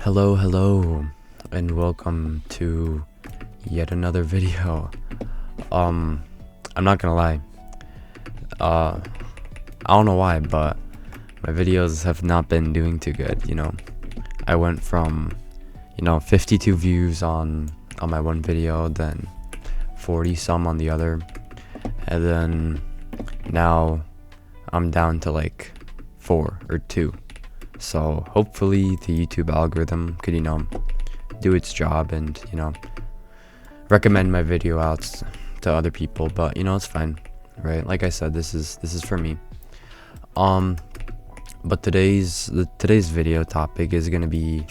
Hello, and welcome to yet another video. I'm not gonna lie. I don't know why, but my videos have not been doing too good. I went from 52 views on my one video, then 40 some on the other, and then now I'm down to like 4 or 2. So hopefully the YouTube algorithm could, do its job and, recommend my video out to other people. But it's fine, right? Like I said, this is for me. But today's video topic is gonna be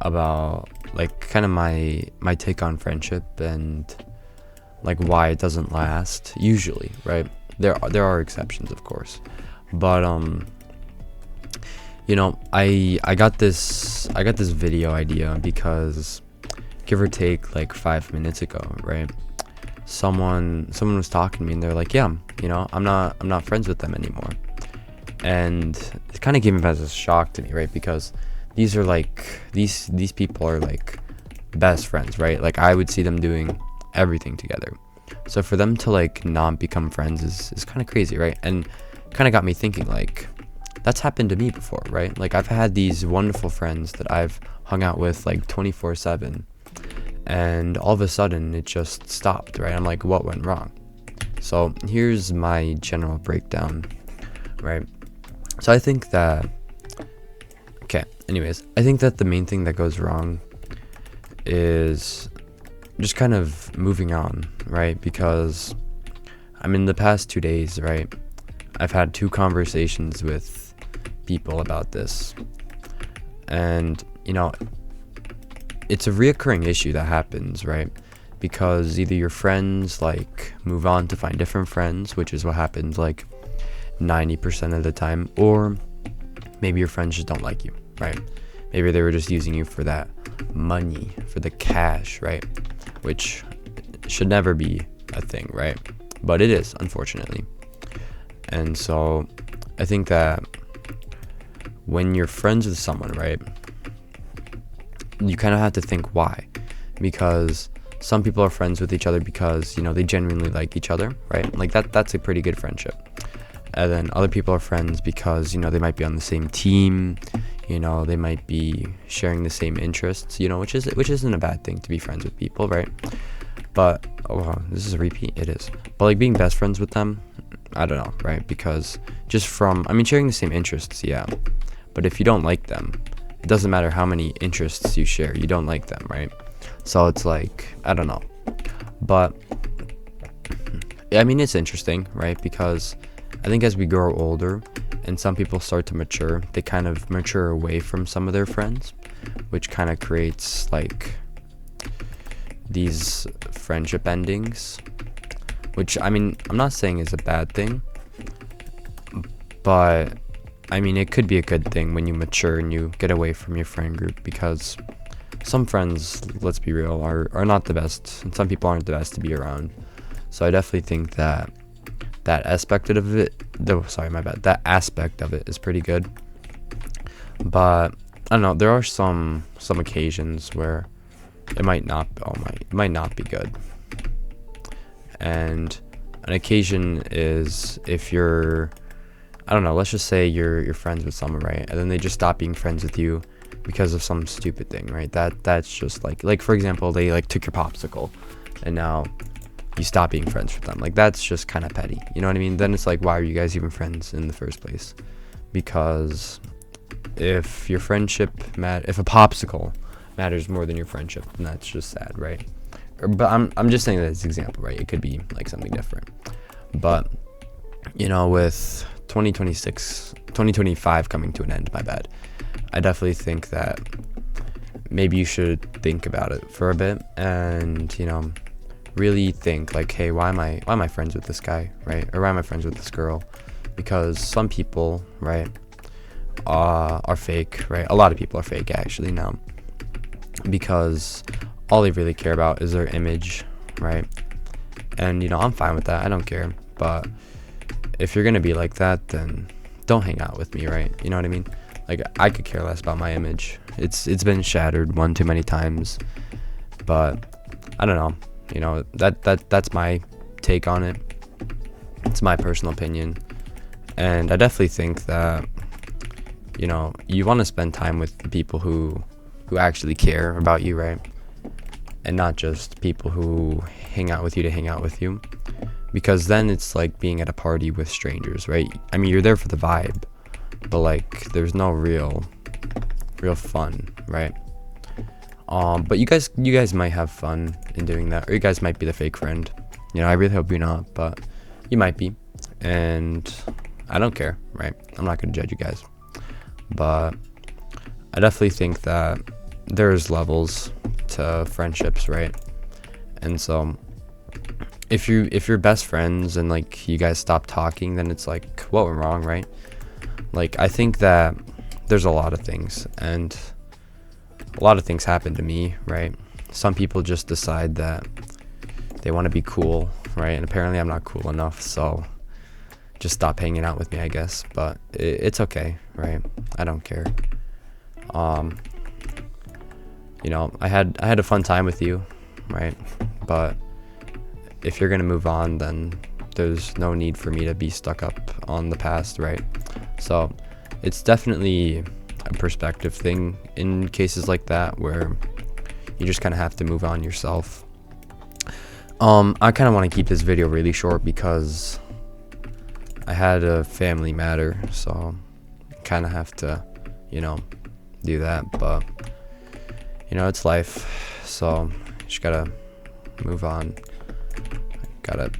about like kind of my take on friendship and like why it doesn't last usually, right? There are exceptions, of course, but I got this video idea because give or take like 5 minutes ago, right? Someone was talking to me and they're like, yeah, I'm not friends with them anymore. And it kind of came as a shock to me, right? Because these are like these people are like best friends, right? Like I would see them doing everything together. So for them to like not become friends is kind of crazy, right? And kind of got me thinking, like, that's happened to me before, right? Like I've had these wonderful friends that I've hung out with like 24/7, and all of a sudden it just stopped, right? I'm like, what went wrong? So here's my general breakdown, right? So I think that the main thing that goes wrong is just kind of moving on, right? Because I'm in the past 2 days, right? I've had 2 conversations with people about this, and it's a reoccurring issue that happens, right? Because either your friends like move on to find different friends, which is what happens like 90% of the time, or maybe your friends just don't like you, right? Maybe they were just using you for that money, for the cash, right? Which should never be a thing, right? But it is, unfortunately. And so I think that when you're friends with someone, right, you kind of have to think why. Because some people are friends with each other because they genuinely like each other, right? Like that's a pretty good friendship. And then other people are friends because they might be on the same team, they might be sharing the same interests, which isn't a bad thing to be friends with people, right? But this is a repeat. It is. But like being best friends with them, I don't know, right? Because just sharing the same interests, yeah. But if you don't like them, it doesn't matter how many interests you share, you don't like them, right? So it's like, I don't know. But it's interesting, right? Because I think as we grow older and some people start to mature, they kind of mature away from some of their friends, which kind of creates like these friendship endings, which I'm not saying is a bad thing, but it could be a good thing when you mature and you get away from your friend group, because some friends, let's be real, are not the best, and some people aren't the best to be around. So I definitely think that aspect of it, that aspect of it is pretty good. But I don't know, there are some occasions where it might not be good. And an occasion is if you're, I don't know, let's just say you're friends with someone, right? And then they just stop being friends with you because of some stupid thing, right? That's just like for example, they like took your popsicle and now you stop being friends with them. Like that's just kind of petty, you know what I mean? Then it's like, why are you guys even friends in the first place? Because if your friendship if a popsicle matters more than your friendship, then that's just sad, right? But I'm just saying that as an example, right? It could be like something different. But with 2025 coming to an end, my bad, I definitely think that maybe you should think about it for a bit and really think like, hey, why am I friends with this guy, right? Or why am I friends with this girl? Because some people, right, are fake, right? A lot of people are fake actually now, because all they really care about is their image, right? And I'm fine with that, I don't care. But if you're gonna be like that, then don't hang out with me, right? You know what I mean? Like, I could care less about my image. It's been shattered one too many times. But I don't know. You know, that's my take on it. It's my personal opinion. And I definitely think that, you know, you want to spend time with the people who actually care about you, right? And not just people who hang out with you to hang out with you. Because then it's like being at a party with strangers, right? I mean, you're there for the vibe, but like there's no real fun, right? But you guys might have fun in doing that, or you guys might be the fake friend. You know, I really hope you're not, but you might be, and I don't care, right? I'm not gonna judge you guys, but I definitely think that there's levels to friendships, right? And so if you're best friends and like you guys stop talking, then it's like, what went wrong, right? Like, I think that there's a lot of things, and a lot of things happen to me, right? Some people just decide that they want to be cool, right? And apparently I'm not cool enough, so just stop hanging out with me, I guess. But it's okay, right? I don't care. You know, I had a fun time with you, right? But if you're gonna move on, then there's no need for me to be stuck up on the past, right? So it's definitely a perspective thing in cases like that, where you just kind of have to move on yourself. I kind of want to keep this video really short because I had a family matter, so kind of have to, you know, do that. But you know, it's life, so just gotta move on. Gotta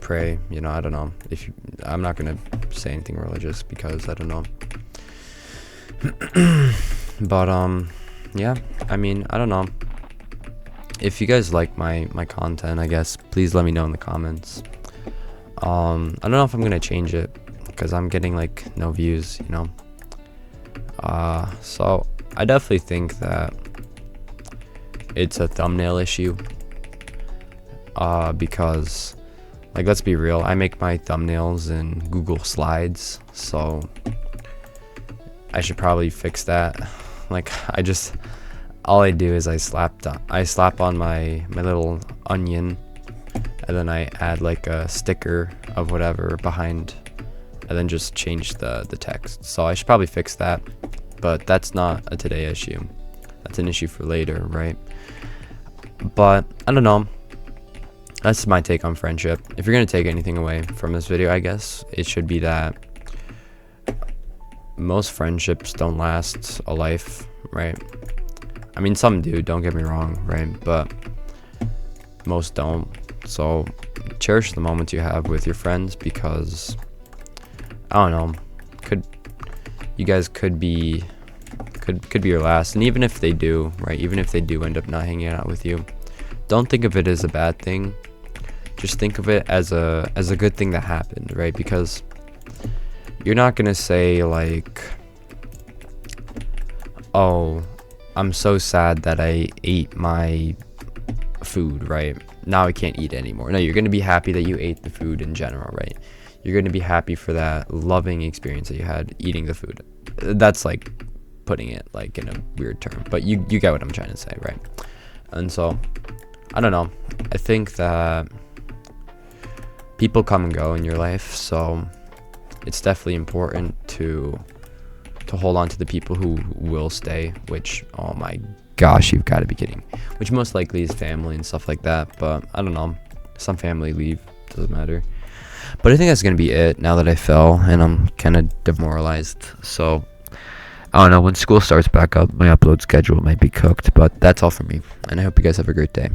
pray, you know. I don't know if I'm not gonna say anything religious because I don't know. But yeah, I mean, I don't know. If you guys like my content, I guess please let me know in the comments. I don't know if I'm gonna change it because I'm getting like no views, you know. So I definitely think that it's a thumbnail issue. Because, like, let's be real, I make my thumbnails in Google Slides, so I should probably fix that. Like, all I do is I slap on my little onion, and then I add like a sticker of whatever behind, and then just change the text. So I should probably fix that, but that's not a today issue. That's an issue for later, right? But I don't know. That's my take on friendship. If you're gonna take anything away from this video, I guess it should be that most friendships don't last a life, right? I mean, some do, don't get me wrong, right? But most don't. So cherish the moments you have with your friends, because I don't know, you guys could be your last. And even if they do, right? Even if they do end up not hanging out with you, don't think of it as a bad thing. Just think of it as a good thing that happened, right? Because you're not gonna say like, oh, I'm so sad that I ate my food, right? Now I can't eat it anymore. No, you're gonna be happy that you ate the food in general, right? You're gonna be happy for that loving experience that you had eating the food. That's like putting it like in a weird term, but you get what I'm trying to say, right? And so I don't know. I think that people come and go in your life, so it's definitely important to hold on to the people who will stay, which, oh my gosh, you've got to be kidding, which most likely is family and stuff like that. But I don't know, some family leave, doesn't matter. But I think that's gonna be it now that I fell and I'm kind of demoralized. So I don't know, when school starts back up, my upload schedule might be cooked. But that's all for me, and I hope you guys have a great day.